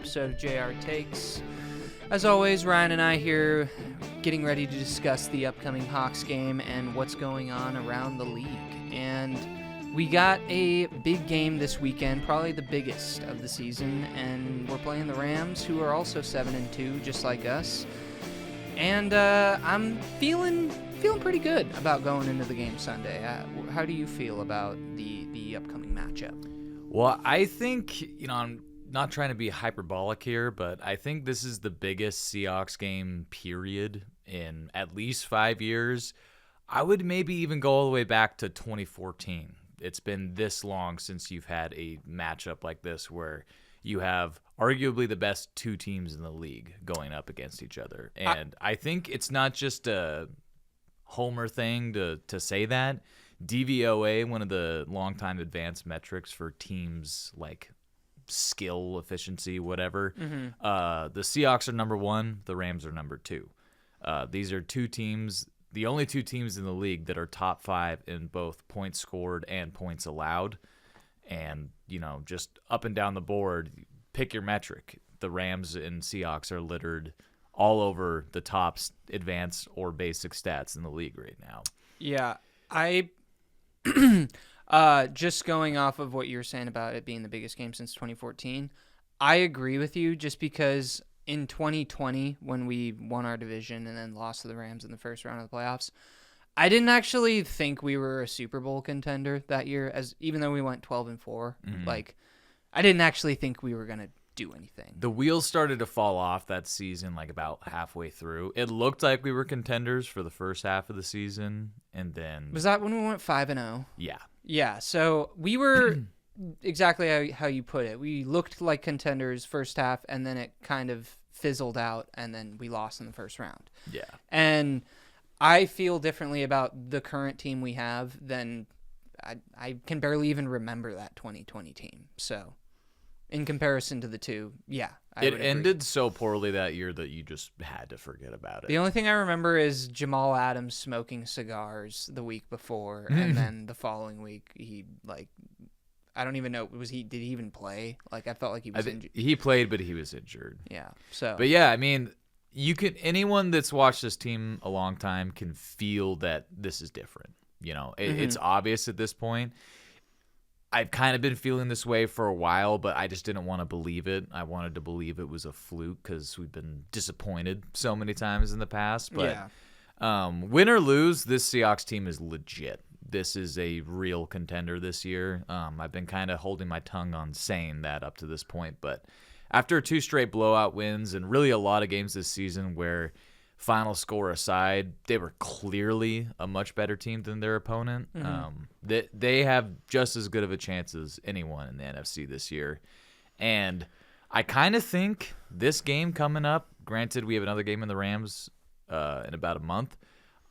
episode of JR Takes. As always, Ryan and I here getting ready to discuss the upcoming Hawks game and what's going on around the league. And we got a big game this weekend, probably the biggest of the season, and we're playing the Rams, who are also 7-2, just like us. And I'm feeling pretty good about going into the game Sunday. How do you feel about the upcoming matchup? Well, I think, I'm not trying to be hyperbolic here, but I think this is the biggest Seahawks game, period, in at least 5 years. I would maybe even go all the way back to 2014. It's been this long since you've had a matchup like this where you have arguably the best two teams in the league going up against each other. And I think it's not just a homer thing to say that. DVOA, one of the longtime advanced metrics for teams like skill, efficiency, whatever. The Seahawks are number 1. The Rams are number 2. These are two teams, the only two teams in the league that are top 5 in both points scored and points allowed. And, just up and down the board, pick your metric. The Rams and Seahawks are littered all over the top advanced or basic stats in the league right now. Yeah, I just going off of what you were saying about it being the biggest game since 2014, I agree with you just because in 2020, when we won our division and then lost to the Rams in the first round of the playoffs, I didn't actually think we were a Super Bowl contender that year, even though we went 12-4. Like, I didn't actually think we were going to do anything. The wheels started to fall off that season, like about halfway through. It looked like we were contenders for the first half of the season, and then... Was that when we went 5-0? Yeah. Yeah, so we were exactly how you put it. We looked like contenders first half, and then it kind of fizzled out, and then we lost in the first round. Yeah. And I feel differently about the current team we have than I can barely even remember that 2020 team. So in comparison to the two, yeah. It ended so poorly that year that you just had to forget about it. The only thing I remember is Jamal Adams smoking cigars the week before, and then the following week he I don't even know, did he even play? Like, I felt like he was injured. He played, but he was injured. Yeah. So. But yeah, I mean, anyone that's watched this team a long time can feel that this is different. It's obvious at this point. I've kind of been feeling this way for a while, but I just didn't want to believe it. I wanted to believe it was a fluke because we've been disappointed so many times in the past. But win or lose, this Seahawks team is legit. This is a real contender this year. I've been kind of holding my tongue on saying that up to this point. But after 2 straight blowout wins and really a lot of games this season where final score aside, they were clearly a much better team than their opponent. They have just as good of a chance as anyone in the NFC this year. And I kind of think this game coming up, granted we have another game in the Rams in about a month,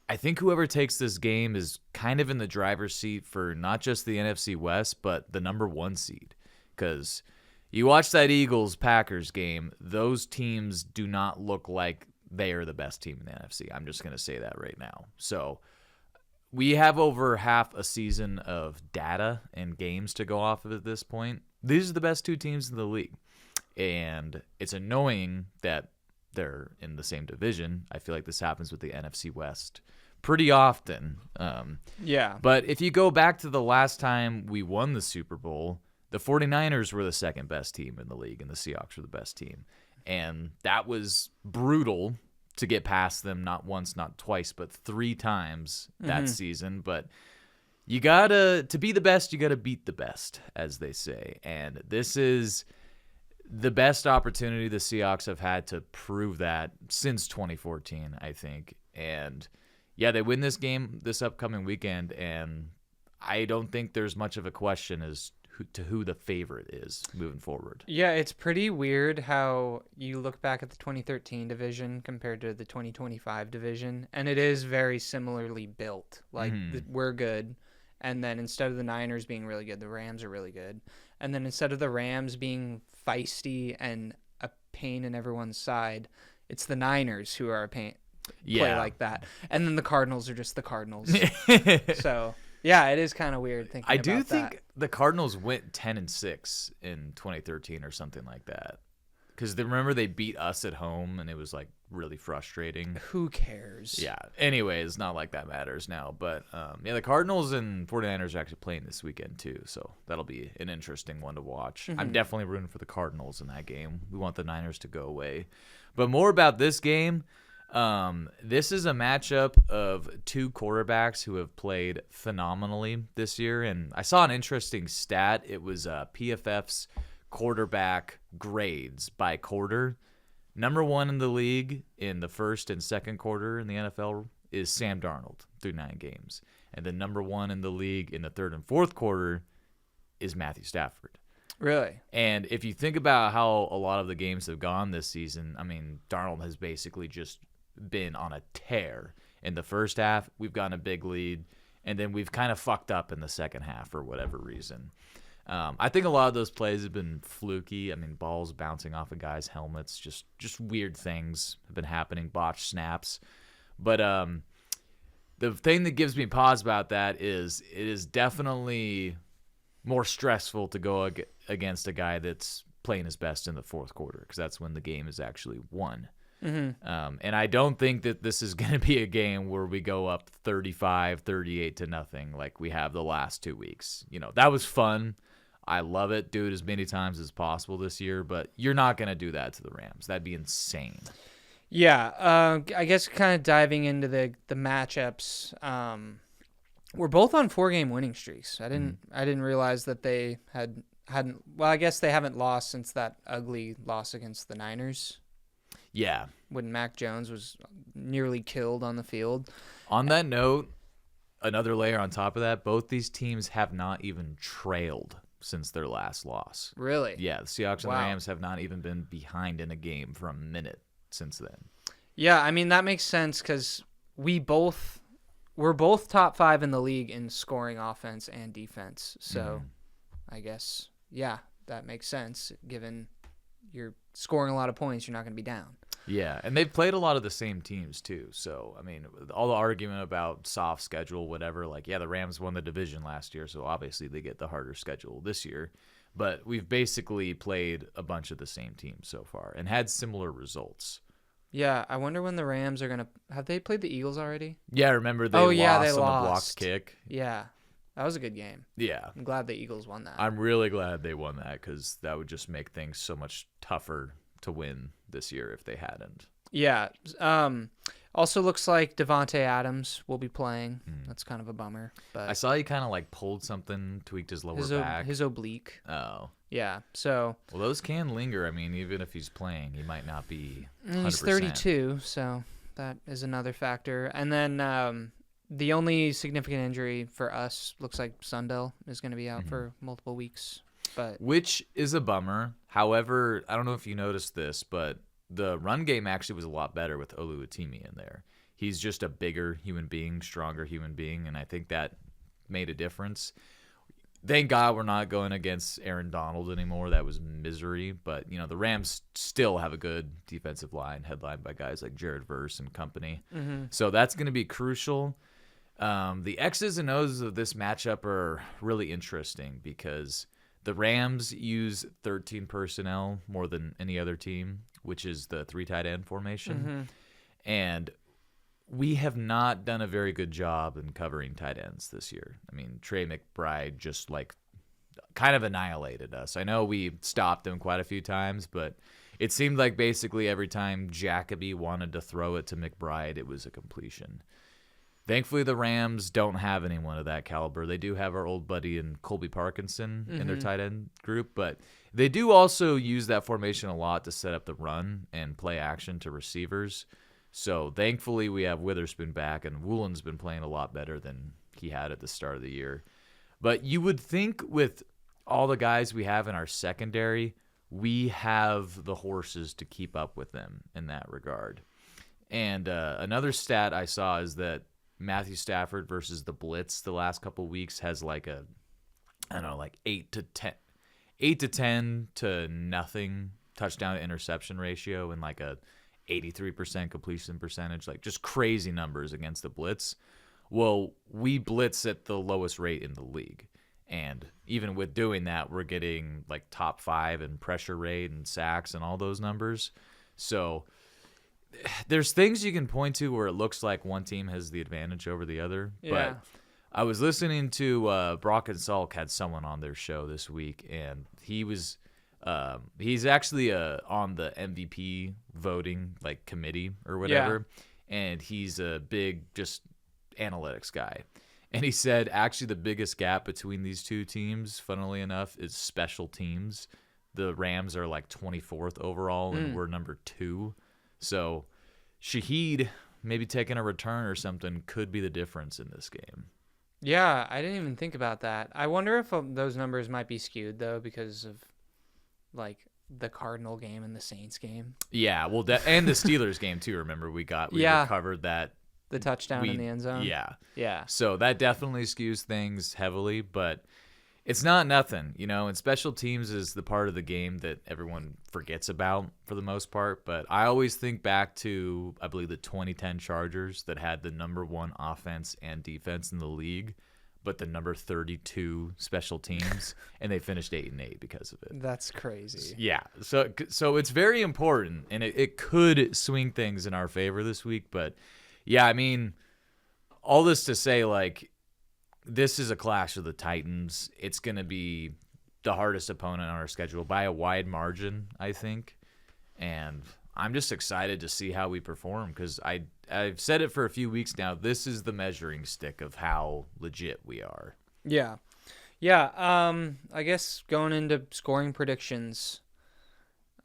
I think whoever takes this game is kind of in the driver's seat for not just the NFC West, but the number 1 seed. Because you watch that Eagles-Packers game, those teams do not look like they are the best team in the NFC. I'm just going to say that right now. So we have over half a season of data and games to go off of at this point. These are the best 2 teams in the league. And it's annoying that they're in the same division. I feel like this happens with the NFC West pretty often. Yeah. But if you go back to the last time we won the Super Bowl, the 49ers were the second best team in the league, and the Seahawks were the best team. And that was brutal to get past them, not once, not twice, but 3 times that season. But to be the best, you got to beat the best, as they say. And this is the best opportunity the Seahawks have had to prove that since 2014, I think. And yeah, they win this game this upcoming weekend, and I don't think there's much of a question as to who the favorite is moving forward. Yeah, it's pretty weird how you look back at the 2013 division compared to the 2025 division, and it is very similarly built. Like, we're good, and then instead of the Niners being really good, the Rams are really good. And then instead of the Rams being feisty and a pain in everyone's side, it's the Niners who are a pain. Play like that. And then the Cardinals are just the Cardinals. So... yeah, it is kind of weird thinking about that. I do think the Cardinals went 10-6 in 2013 or something like that. Because remember they beat us at home, and it was like really frustrating. Who cares? Yeah. Anyways, not like that matters now. But the Cardinals and 49ers are actually playing this weekend too, so that'll be an interesting one to watch. I'm definitely rooting for the Cardinals in that game. We want the Niners to go away. But more about this game. This is a matchup of two quarterbacks who have played phenomenally this year, and I saw an interesting stat. It was PFF's quarterback grades by quarter. Number one in the league in the first and second quarter in the NFL is Sam Darnold through 9 games. And then number one in the league in the third and fourth quarter is Matthew Stafford. Really? And if you think about how a lot of the games have gone this season, I mean, Darnold has basically just been on a tear. In the first half, we've gotten a big lead, and then we've kind of fucked up in the second half for whatever reason. I think a lot of those plays have been fluky. I mean, balls bouncing off of guys' helmets, just weird things have been happening, botched snaps. But the thing that gives me pause about that is it is definitely more stressful to go against a guy that's playing his best in the fourth quarter, because that's when the game is actually won. And I don't think that this is going to be a game where we go up 35-38 to nothing like we have the last 2 weeks. That was fun. I love it. Do it as many times as possible this year, but you're not going to do that to the Rams. That'd be insane. Yeah, I guess kind of diving into the matchups. We're both on 4-game winning streaks. I didn't realize that they hadn't. Well, I guess they haven't lost since that ugly loss against the Niners. Yeah. When Mac Jones was nearly killed on the field. On that note, another layer on top of that, both these teams have not even trailed since their last loss. Really? Yeah, the Seahawks and the Rams have not even been behind in a game for a minute since then. Yeah, I mean, that makes sense because we're both top 5 in the league in scoring offense and defense. So I guess, yeah, that makes sense. Given you're scoring a lot of points, you're not going to be down. Yeah, and they've played a lot of the same teams too. So, I mean, all the argument about soft schedule, whatever, like, yeah, the Rams won the division last year, so obviously they get the harder schedule this year. But we've basically played a bunch of the same teams so far and had similar results. Yeah, I wonder when the Rams are going to – have they played the Eagles already? Yeah, remember they lost on the blocked kick? Yeah, that was a good game. Yeah. I'm glad the Eagles won that. I'm really glad they won that because that would just make things so much tougher to win this year if they hadn't. Yeah. Also looks like Devontae Adams will be playing. That's kind of a bummer. But I saw he kind of like pulled something, tweaked his lower back. His oblique. Oh. Yeah. So. Well, those can linger. I mean, even if he's playing, he might not be 100%. He's 32, so that is another factor. And then the only significant injury for us looks like Sundell is going to be out for multiple weeks. Which is a bummer. However, I don't know if you noticed this, but the run game actually was a lot better with Oluwatimi in there. He's just a bigger human being, stronger human being, and I think that made a difference. Thank God we're not going against Aaron Donald anymore. That was misery. But, the Rams still have a good defensive line, headlined by guys like Jared Verse and company. So that's going to be crucial. The X's and O's of this matchup are really interesting because the Rams use 13 personnel more than any other team, which is the 3 tight end formation. And we have not done a very good job in covering tight ends this year. I mean, Trey McBride just kind of annihilated us. I know we stopped him quite a few times, but it seemed like basically every time Jacoby wanted to throw it to McBride, it was a completion. Thankfully, the Rams don't have anyone of that caliber. They do have our old buddy in Colby Parkinson in their tight end group, but they do also use that formation a lot to set up the run and play action to receivers. So thankfully, we have Witherspoon back, and Woolen's been playing a lot better than he had at the start of the year. But you would think with all the guys we have in our secondary, we have the horses to keep up with them in that regard. And another stat I saw is that Matthew Stafford versus the blitz the last couple weeks has like 8 to 10 to nothing touchdown to interception ratio and like a 83% completion percentage, like just crazy numbers against the blitz. Well, we blitz at the lowest rate in the league. And even with doing that, we're getting like top 5 in pressure rate and sacks and all those numbers. So there's things you can point to where it looks like one team has the advantage over the other. Yeah. But I was listening to Brock and Salk had someone on their show this week, and he's actually on the MVP voting like committee or whatever, and he's a big just analytics guy. And he said actually the biggest gap between these two teams, funnily enough, is special teams. The Rams are like 24th overall, and we're number 2. So Shaheed maybe taking a return or something could be the difference in this game. Yeah, I didn't even think about that. I wonder if those numbers might be skewed, though, because of, like, the Cardinal game and the Saints game. Yeah, well, and the Steelers game, too. Remember, we recovered that. The touchdown in the end zone? Yeah. Yeah. So that definitely skews things heavily, but it's not nothing, and special teams is the part of the game that everyone forgets about for the most part. But I always think back to, I believe, the 2010 Chargers that had the number 1 offense and defense in the league, but the number 32 special teams, and they finished 8-8 because of it. That's crazy. Yeah. So it's very important, and it could swing things in our favor this week. But yeah, I mean, all this to say, like, this is a clash of the Titans. It's going to be the hardest opponent on our schedule by a wide margin, I think. And I'm just excited to see how we perform because I've said it for a few weeks now. This is the measuring stick of how legit we are. Yeah. Yeah. I guess going into scoring predictions,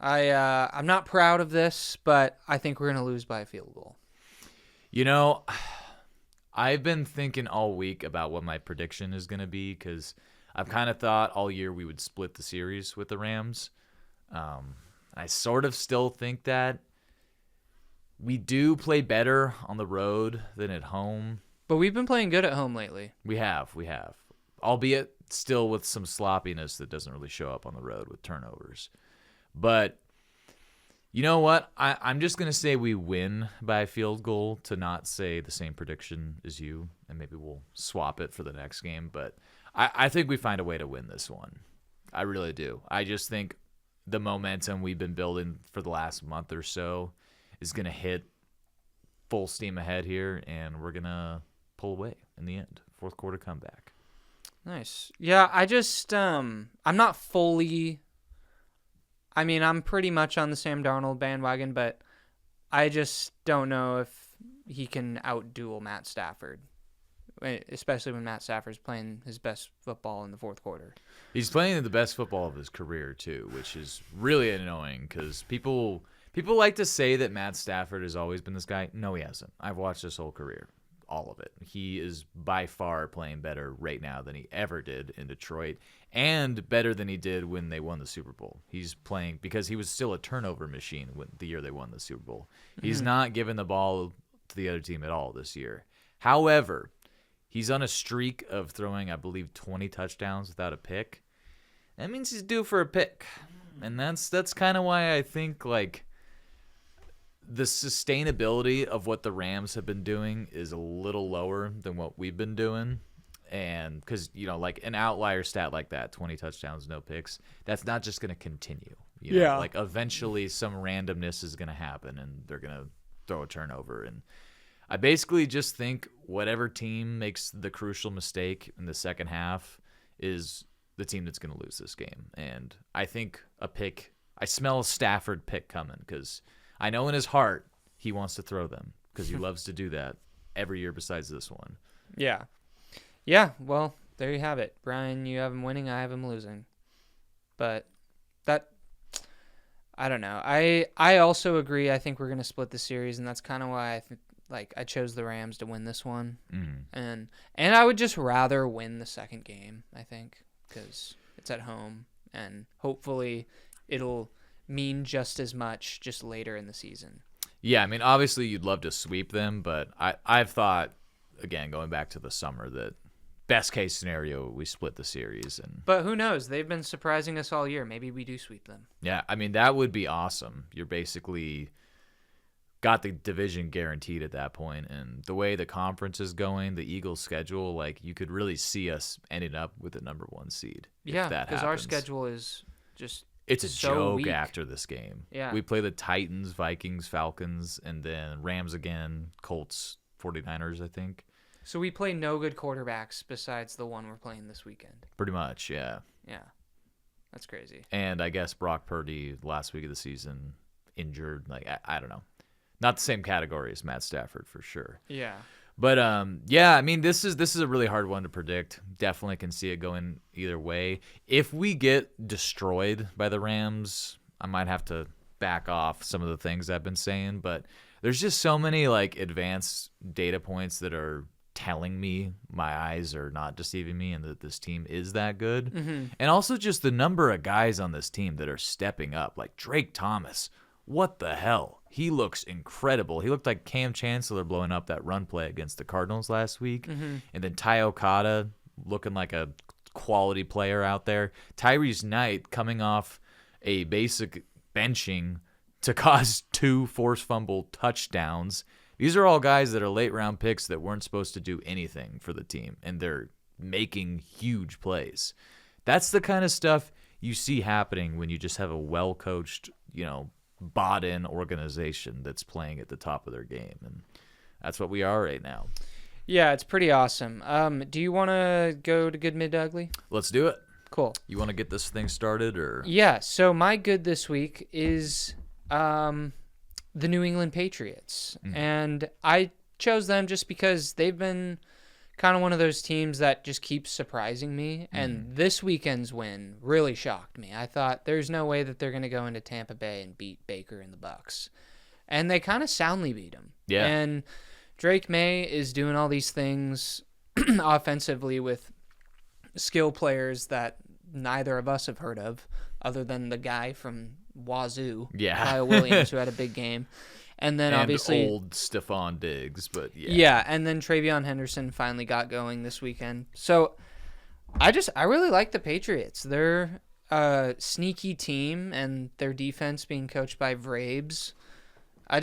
I'm not proud of this, but I think we're going to lose by a field goal. I've been thinking all week about what my prediction is going to be because I've kind of thought all year we would split the series with the Rams. I sort of still think that we do play better on the road than at home. But we've been playing good at home lately. We have. Albeit still with some sloppiness that doesn't really show up on the road with turnovers. But you know what? I'm just going to say we win by a field goal to not say the same prediction as you, and maybe we'll swap it for the next game. But I think we find a way to win this one. I really do. I just think the momentum we've been building for the last month or so is going to hit full steam ahead here, and we're going to pull away in the end. Fourth quarter comeback. Nice. Yeah, I just I'm not fully... I mean, I'm pretty much on the Sam Darnold bandwagon, but I just don't know if he can outduel Matt Stafford, especially when Matt Stafford's playing his best football in the fourth quarter. He's playing the best football of his career, too, which is really annoying because people like to say that Matt Stafford has always been this guy. No, he hasn't. I've watched his whole career, all of it. He is by far playing better right now than he ever did in Detroit, and better than he did when they won the Super Bowl. He's playing because he was still a turnover machine when the year they won the Super Bowl. He's not giving the ball to the other team at all this year. However, he's on a streak of throwing, I believe, 20 touchdowns without a pick. That means he's due for a pick. And that's kind of why I think, like, the sustainability of what the Rams have been doing is a little lower than what we've been doing. And because, like an outlier stat like that, 20 touchdowns, no picks, that's not just going to continue. Like eventually some randomness is going to happen and they're going to throw a turnover. And I basically just think whatever team makes the crucial mistake in the second half is the team that's going to lose this game. And I think I smell a Stafford pick coming because I know in his heart he wants to throw them because he loves to do that every year besides this one. Yeah. Yeah, well, there you have it. Brian, you have him winning, I have him losing. But I don't know. I also agree. I think we're going to split the series, and that's kind of why I chose the Rams to win this one. Mm-hmm. And I would just rather win the second game, I think, because it's at home, and hopefully it'll mean just as much just later in the season. Yeah, I mean, obviously you'd love to sweep them, but I've thought, again, going back to the summer, that best case scenario, we split the series. But who knows? They've been surprising us all year. Maybe we do sweep them. Yeah, I mean, that would be awesome. You're basically got the division guaranteed at that point. And the way the conference is going, the Eagles' schedule, like you could really see us ending up with the number 1 seed. Yeah, because our schedule is just it's a so joke weak after this game. Yeah. We play the Titans, Vikings, Falcons, and then Rams again, Colts, 49ers, I think. So we play no good quarterbacks besides the one we're playing this weekend. Pretty much, yeah. Yeah. That's crazy. And I guess Brock Purdy last week of the season injured. Like I don't know. Not the same category as Matt Stafford for sure. Yeah. But yeah, I mean this is a really hard one to predict. Definitely can see it going either way. If we get destroyed by the Rams, I might have to back off some of the things I've been saying, but there's just so many like advanced data points that are telling me my eyes are not deceiving me and that this team is that good. Mm-hmm. And also just the number of guys on this team that are stepping up, like Drake Thomas. What the hell? He looks incredible. He looked like Cam Chancellor blowing up that run play against the Cardinals last week. Mm-hmm. And then Ty Okada looking like a quality player out there. Tyrese Knight coming off a basic benching to cause 2 forced fumble touchdowns. These are all guys that are late-round picks that weren't supposed to do anything for the team, and they're making huge plays. That's the kind of stuff you see happening when you just have a well-coached, bought-in organization that's playing at the top of their game, and that's what we are right now. Yeah, it's pretty awesome. Do you want to go to good, mid, ugly? Let's do it. Cool. You want to get this thing started, or? Yeah, so my good this week is the New England Patriots. And I chose them just because they've been kind of one of those teams that just keeps surprising me. And this weekend's win really shocked me. I thought there's no way that they're going to go into Tampa Bay and beat Baker and the Bucs. And they kind of soundly beat them. Yeah. And Drake May is doing all these things offensively with skill players that neither of us have heard of, other than the guy from Wazoo, Kyle Williams, who had a big game. And then obviously old Stephon Diggs, but yeah. Yeah, and then Travion Henderson finally got going this weekend. So I really like the Patriots. They're a sneaky team, and their defense being coached by Vrabes. I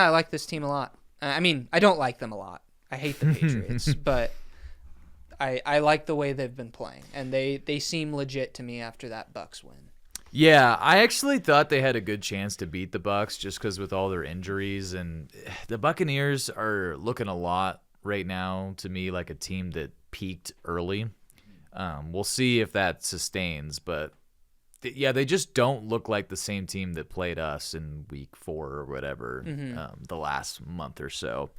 like this team a lot. I mean, I don't like them a lot. I hate the Patriots, but I like the way they've been playing, and they seem legit to me after that Bucs win. Yeah, I actually thought they had a good chance to beat the Bucs just because with all their injuries, and the Buccaneers are looking a lot right now to me like a team that peaked early. We'll see if that sustains, but they just don't look like the same team that played us in week 4 or whatever, the last month or so.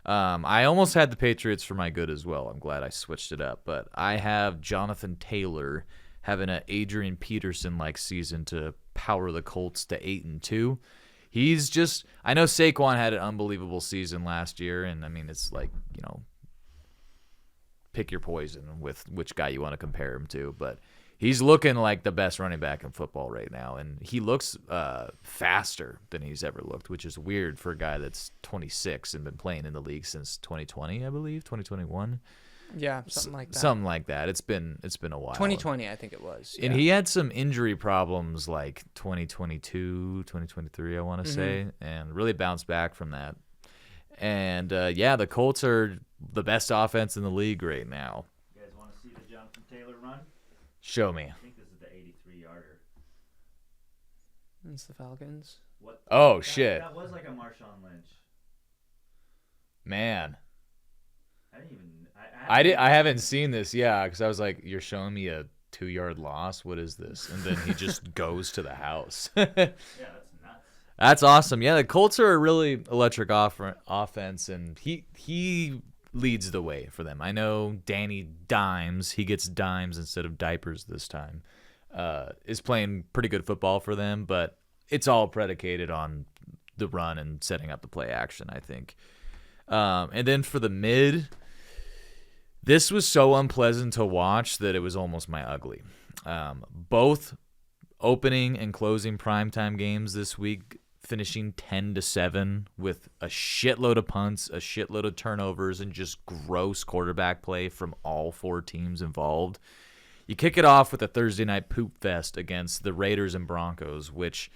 I almost had the Patriots for my good as well. I'm glad I switched it up, but I have Jonathan Taylor having an Adrian Peterson-like season to power the Colts to 8-2. He's just, I know Saquon had an unbelievable season last year, and I mean, it's like, pick your poison with which guy you want to compare him to, but he's looking like the best running back in football right now, and he looks faster than he's ever looked, which is weird for a guy that's 26 and been playing in the league since 2020, I believe, 2021. Yeah, something like that. Something like that. It's been a while. 2020, I think it was. And he had some injury problems like 2022, 2023, I want to say, and really bounced back from that. And the Colts are the best offense in the league right now. You guys want to see the Jonathan Taylor run? Show me. I think this is the 83-yarder. It's the Falcons. What? Oh, shit. That was like a Marshawn Lynch. Man. I didn't even. I haven't seen this, because I was like, you're showing me a 2-yard loss? What is this? And then he just goes to the house. Yeah, that's nuts. That's awesome. Yeah, the Colts are a really electric offense, and he leads the way for them. I know Danny Dimes, he gets dimes instead of diapers this time, is playing pretty good football for them, but it's all predicated on the run and setting up the play action, I think. And then for the mid, this was so unpleasant to watch that it was almost my ugly. Both opening and closing primetime games this week finishing 10-7 with a shitload of punts, a shitload of turnovers, and just gross quarterback play from all 4 teams involved. You kick it off with a Thursday night poop fest against the Raiders and Broncos, which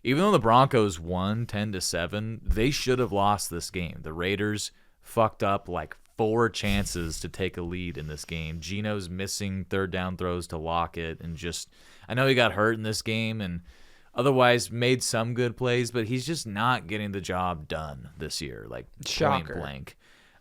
even though the Broncos won 10-7, they should have lost this game. The Raiders fucked up like 4 chances to take a lead in this game. Geno's missing third down throws to Lockett, and just I know he got hurt in this game and otherwise made some good plays, but he's just not getting the job done this year, like Shocker. point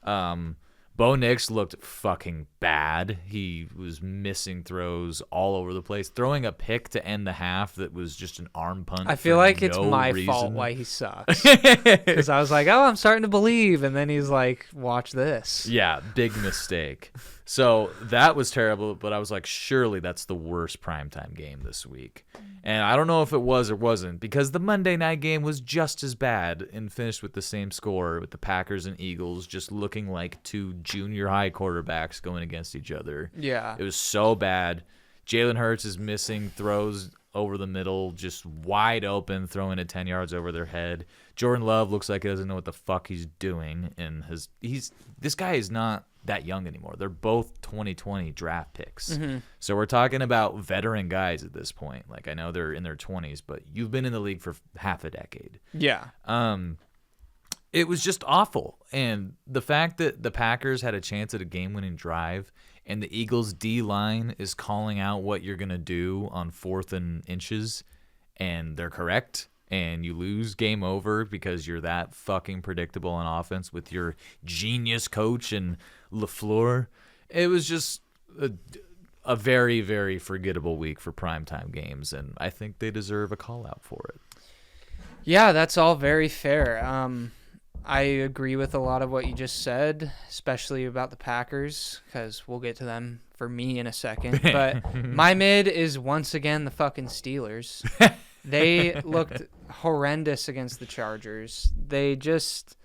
blank. Bo Nix looked fucking bad. He was missing throws all over the place, throwing a pick to end the half that was just an arm punt. I feel for like it's no my reason. fault why he sucks. Because I was like, oh, I'm starting to believe. And then he's like, watch this. Yeah, big mistake. So that was terrible, but I was like, surely that's the worst primetime game this week. And I don't know if it was or wasn't, because the Monday night game was just as bad and finished with the same score, with the Packers and Eagles just looking like 2 junior high quarterbacks going against each other. Yeah. It was so bad. Jalen Hurts is missing throws over the middle, just wide open, throwing it 10 yards over their head. Jordan Love looks like he doesn't know what the fuck he's doing, and this guy is not that young anymore. They're both 2020 draft picks. Mm-hmm. So we're talking about veteran guys at this point. Like, I know they're in their 20s, but you've been in the league for half a decade. Yeah. It was just awful. And the fact that the Packers had a chance at a game-winning drive and the Eagles' D-line is calling out what you're going to do on 4th and inches, and they're correct, and you lose, game over, because you're that fucking predictable on offense with your genius coach and LaFleur. It was just a very, very forgettable week for primetime games, and I think they deserve a call-out for it. Yeah, that's all very fair. I agree with a lot of what you just said, especially about the Packers, because we'll get to them for me in a second. But my mid is once again the fucking Steelers. They looked horrendous against the Chargers. They're just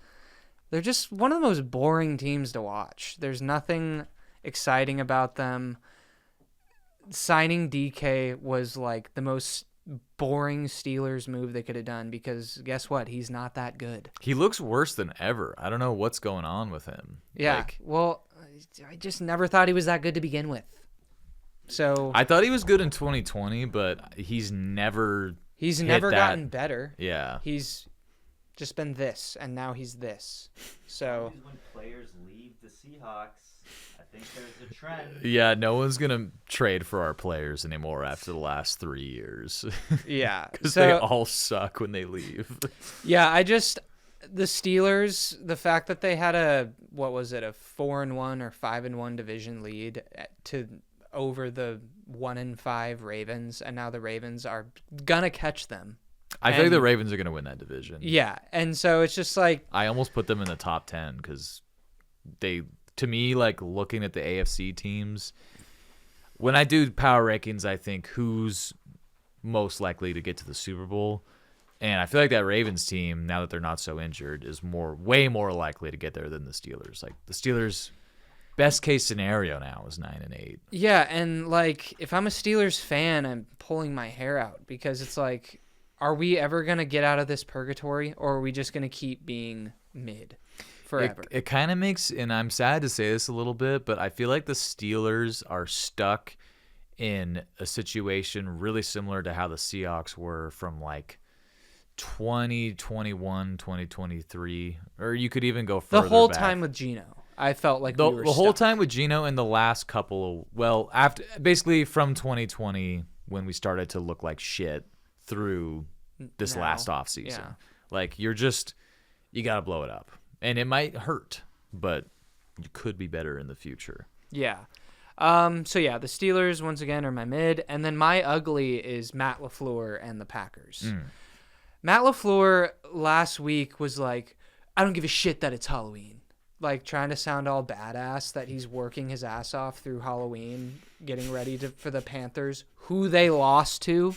one of the most boring teams to watch. There's nothing exciting about them. Signing DK was like the most boring Steelers move they could have done, because guess what? He's not that good. He looks worse than ever. I don't know what's going on with him. Yeah. Well, I just never thought he was that good to begin with. So I thought he was good in 2020, but he's never gotten better. Yeah. He's just been this, and now he's this. So When players leave the Seahawks, I think there's a trend. Yeah, no one's going to trade for our players anymore after the last 3 years. yeah, Because so, they all suck when they leave. Yeah, the Steelers, the fact that they had a 4-1 or 5-1 division lead to over the 1-5 Ravens, and now the Ravens are gonna catch them. I think the Ravens are going to win that division. Yeah, and so it's just like I almost put them in the top 10 because to me, like looking at the AFC teams, when I do power rankings, I think who's most likely to get to the Super Bowl. And I feel like that Ravens team, now that they're not so injured, is way more likely to get there than the Steelers. Like the Steelers' best case scenario now is 9-8. Yeah, and like if I'm a Steelers fan, I'm pulling my hair out, because it's like, are we ever gonna get out of this purgatory, or are we just gonna keep being mid forever? It kind of makes, and I'm sad to say this a little bit, but I feel like the Steelers are stuck in a situation really similar to how the Seahawks were from like 2021, 2023, or you could even go further the whole back. time with Geno, I felt like the we were whole stuck. time with Geno, and the last couple of, after basically from 2020 when we started to look like shit through this Now, last offseason. yeah. Like you got to blow it up. And it might hurt, but you could be better in the future. Yeah. So yeah, the Steelers once again are my mid, and then my ugly is Matt LaFleur and the Packers. Matt LaFleur last week was like, I don't give a shit that it's Halloween. Like trying to sound all badass that he's working his ass off through Halloween, getting ready for the Panthers, who they lost to.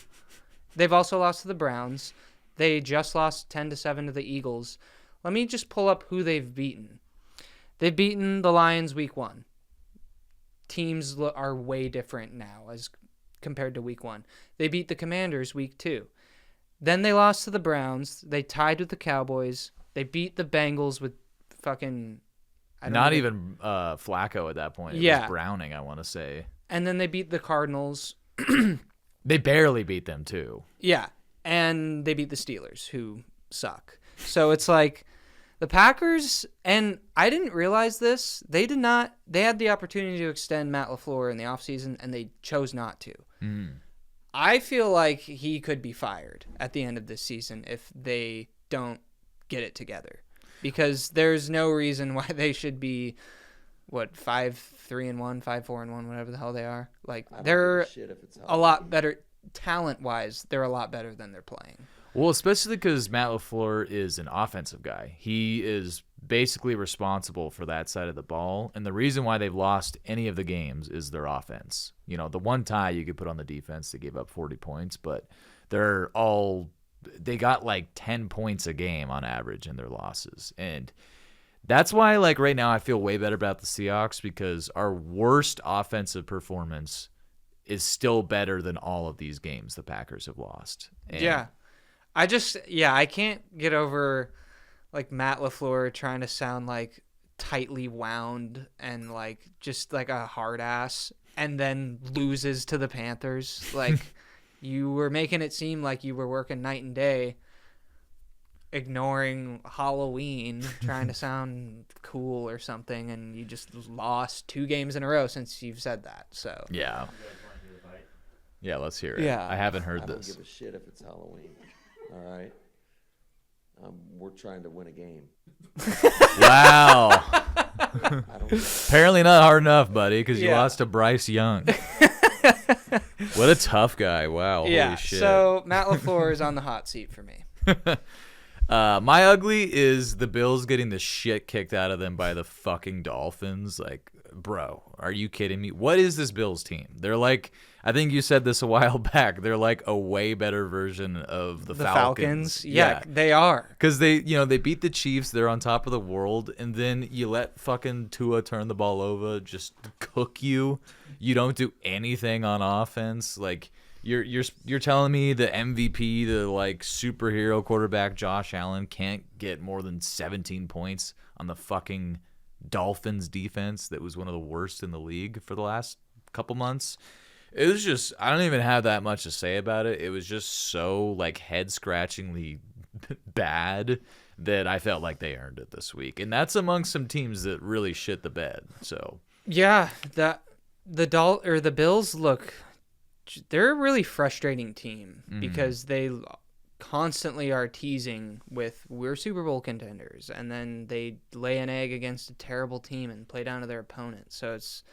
They've also lost to the Browns. They just lost 10-7 to the Eagles. Let me just pull up who they've beaten. They've beaten the Lions week 1. Teams are way different now as compared to week 1. They beat the Commanders week 2. Then they lost to the Browns. They tied with the Cowboys. They beat the Bengals with fucking... Not even Flacco at that point. It was Browning, I want to say. And then they beat the Cardinals. They barely beat them, too. Yeah. and they beat the Steelers, who suck. So it's like the Packers, and I didn't realize this, they had the opportunity to extend Matt LaFleur in the offseason, and they chose not to. I feel like he could be fired at the end of this season if they don't get it together, because there's no reason why they should be 5-3-1, 5-4-1, whatever the hell they are. Like, they're a lot better talent-wise. They're a lot better than they're playing. Well, especially because Matt LaFleur is an offensive guy. He is basically responsible for that side of the ball, and the reason why they've lost any of the games is their offense. You know, the one tie you could put on the defense, they gave up 40 points, but they got like 10 points a game on average in their losses. And that's why, like, right now I feel way better about the Seahawks, because our worst offensive performance is still better than all of these games the Packers have lost. And I can't get over like Matt LaFleur trying to sound like tightly wound and like just like a hard ass, and then loses to the Panthers. Like, you were making it seem like you were working night and day, ignoring Halloween, trying to sound cool or something, and you just lost 2 games in a row since you've said that. So yeah, let's hear it. Yeah. I haven't heard this. I don't give a shit if it's Halloween. All right. We're trying to win a game. Wow. I don't Apparently not hard enough, buddy, because you Yeah. lost to Bryce Young. What a tough guy. Wow. yeah, Holy shit. so Matt LaFleur is on the hot seat for me. My ugly is the Bills getting the shit kicked out of them by the fucking Dolphins. Like, bro, are you kidding me? What is this Bills team? They're like, I think you said this a while back, they're like a way better version of the Falcons. Yeah, they are. Because they beat the Chiefs. They're on top of the world, and then you let fucking Tua turn the ball over, just cook you. You don't do anything on offense. Like, you're telling me the MVP, the like superhero quarterback Josh Allen, can't get more than 17 points on the fucking Dolphins defense that was one of the worst in the league for the last couple months? It was just, I don't even have that much to say about it. It was just so like head-scratchingly bad that I felt like they earned it this week. And that's among some teams that really shit the bed. So Yeah, the Bills they're a really frustrating team because they constantly are teasing with, we're Super Bowl contenders, and then they lay an egg against a terrible team and play down to their opponent. So it's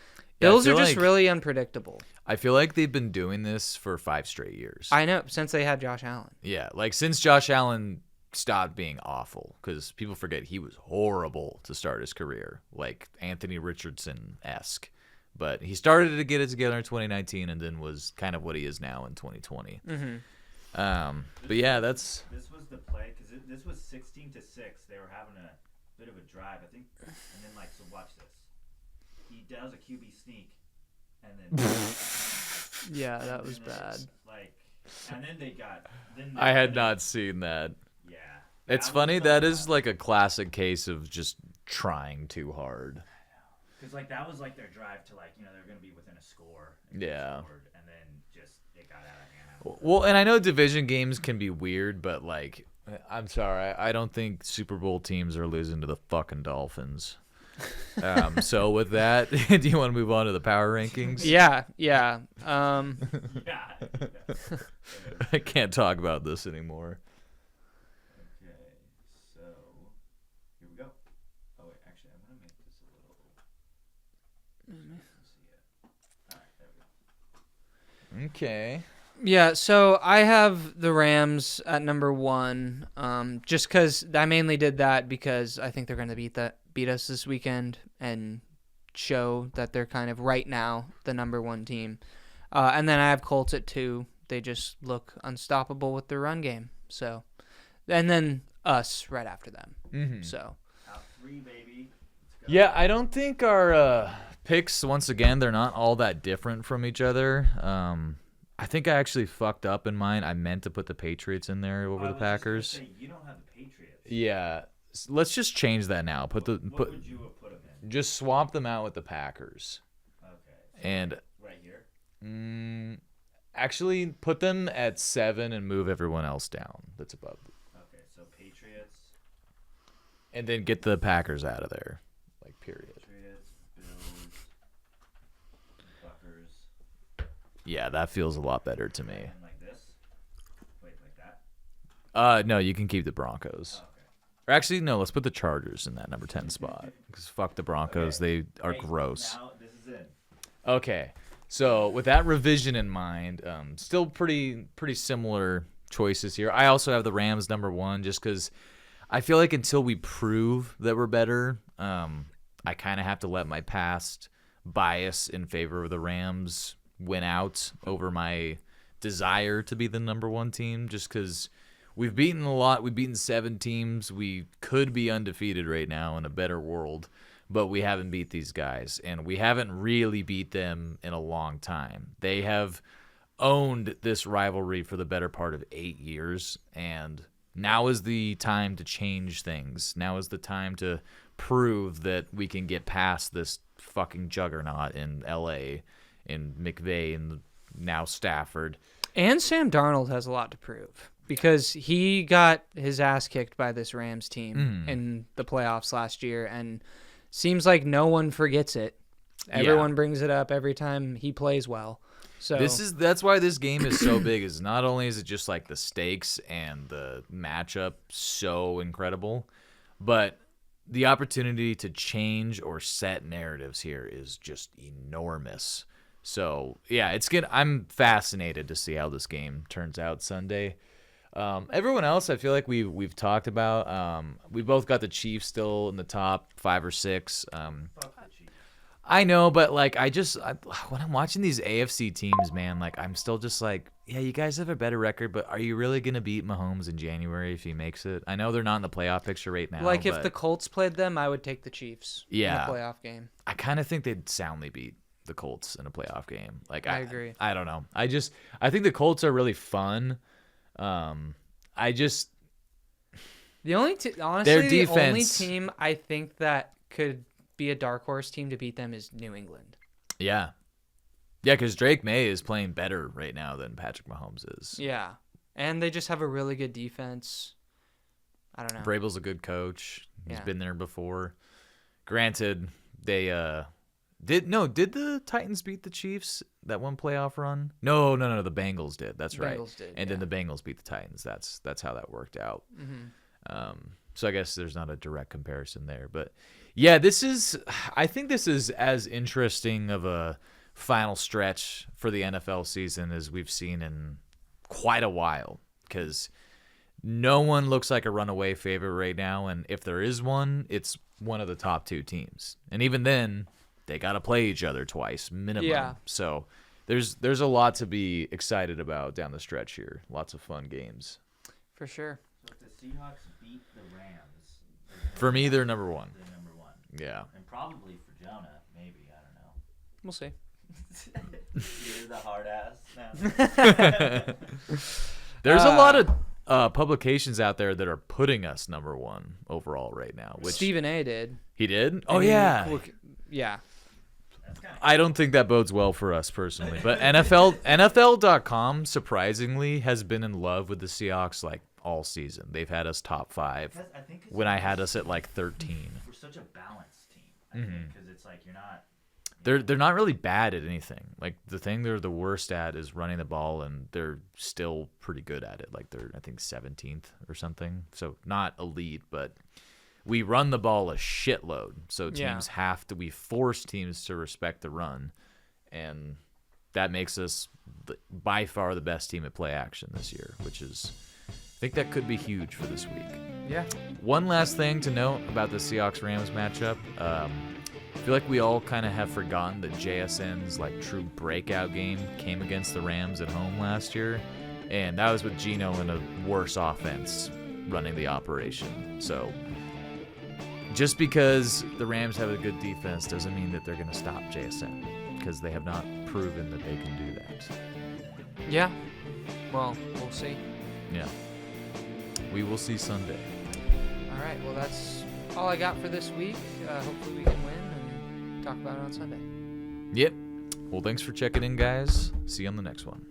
Bills are just really unpredictable. I feel like they've been doing this for 5 straight years. I know, since they had Josh Allen. Yeah, like since Josh Allen stopped being awful, because people forget he was horrible to start his career, like Anthony Richardson-esque. But he started to get it together in 2019 and then was kind of what he is now in 2020. But yeah, This was the play, because this was 16-6. They were having a bit of a drive, I think. And then, like, so watch this. He does a QB sneak, and then... Yeah, that was bad. Like, and then they got... I had not seen that. Yeah. It's funny, that is like a classic case of just trying too hard. Because, like, that was, like, their drive to, like, you know, they're going to be within a score. And they Yeah. scored, and then just, it got out of hand. Well, and I know division games can be weird, but, like, I'm sorry, I don't think Super Bowl teams are losing to the fucking Dolphins. So with that, do you want to move on to the power rankings? Yeah. Yeah. I can't talk about this anymore. Okay, so here we go. Oh wait, actually, I'm gonna make this a little. See it. All right, there we go. Okay. Yeah, so I have the Rams at number 1, just because I mainly did that because I think they're going to beat us this weekend and show that they're kind of right now the number 1 team. And then I have Colts at 2. They just look unstoppable with their run game. So, and then us right after them. Mm-hmm. So, Top 3, baby. Let's go. Yeah, I don't think our picks, once again, they're not all that different from each other. I think I actually fucked up in mine. I meant to put the Patriots in there over I the was just gonna Packers. say, you don't have the Patriots. Yeah, let's just change that now. What would you have put them in? Just swap them out with the Packers. Okay. So And right here. Actually, put them at 7 and move everyone else down that's above. Okay, so Patriots, And then get the Packers out of there. Like, period. Patriots, Bills, Buckers, Yeah, that feels a lot better to me. and like this. Wait, like that? No, you can keep the Broncos. Oh, okay. Or actually, no, let's put the Chargers in that number 10 spot. Because fuck the Broncos. Okay. They are Hey, gross. Now this is it. Okay. So with that revision in mind, still pretty similar choices here. I also have the Rams number 1 just because I feel like until we prove that we're better, I kind of have to let my past bias in favor of the Rams win out over my desire to be the number 1 team just because we've beaten a lot. We've beaten 7 teams. We could be undefeated right now in a better world, but we haven't beat these guys, and we haven't really beat them in a long time. They have owned this rivalry for the better part of 8 years, and now is the time to change things. Now is the time to prove that we can get past this fucking juggernaut in LA, in McVay, and now Stafford. And Sam Darnold has a lot to prove because he got his ass kicked by this Rams team in the playoffs last year, and seems like no one forgets it. Everyone brings it up every time he plays well. So That's why this game is so big. Is not only is it just like the stakes and the matchup so incredible, but the opportunity to change or set narratives here is just enormous. So yeah, it's good. I'm fascinated to see how this game turns out Sunday. Everyone else, I feel like we've talked about. We both got the Chiefs still in the top 5 or 6. Fuck the Chiefs. I know, but like when I'm watching these AFC teams, man, like I'm still just like, yeah, you guys have a better record, but are you really gonna beat Mahomes in January if he makes it? I know they're not in the playoff picture right now. like if but the Colts played them, I would take the Chiefs Yeah. in the playoff game. I kind of think they'd soundly beat the Colts in a playoff game. Like I agree. I don't know. I think the Colts are really fun. The only honestly, Their the only defense- team I think that could be a dark horse team to beat them is New England. Yeah, because Drake May is playing better right now than Patrick Mahomes is. Yeah, and they just have a really good defense. I don't know. Vrabel's a good coach. He's Yeah. been there before. Granted, they did the Titans beat the Chiefs that one playoff run? No, the Bengals did. That's right. Bengals did, and yeah. then the Bengals beat the Titans. That's how that worked out. Mm-hmm. So I guess there's not a direct comparison there, but yeah, I think this is as interesting of a final stretch for the NFL season as we've seen in quite a while, because no one looks like a runaway favorite right now, and if there is one, it's one of the top 2 teams, and even then, they got to play each other twice minimum. Yeah. So there's a lot to be excited about down the stretch here. Lots of fun games. For sure. So if the Seahawks beat the Rams, For me, they're number 1. they're number 1. Yeah. And probably for Jonah, maybe, I don't know. We'll see. You're the hard ass now. There's a lot of publications out there that are putting us number 1 overall right now. Which Stephen A. did. he did? Oh And he- yeah. Yeah. That's kind of I don't think that bodes well for us personally, but NFL.com surprisingly has been in love with the Seahawks like all season. They've had us top 5 I think it's when I had us at like 13. we're such a balanced team. I think because it's like you're not. They're not really bad at anything. Like the thing they're the worst at is running the ball, and they're still pretty good at it. Like they're I think 17th or something. So not elite, but we run the ball a shitload. So teams we force teams to respect the run, and that makes us by far the best team at play action this year, which is I think that could be huge for this week. Yeah. One last thing to note about the Seahawks-Rams matchup. I feel like we all kind of have forgotten that JSN's like true breakout game came against the Rams at home last year, and that was with Geno in a worse offense running the operation. So just because the Rams have a good defense doesn't mean that they're going to stop JSN, because they have not proven that they can do that. Yeah. Well, we'll see. Yeah. We will see Sunday. All right. Well, that's all I got for this week. Hopefully we can win and talk about it on Sunday. Yep. Well, thanks for checking in, guys. See you on the next one.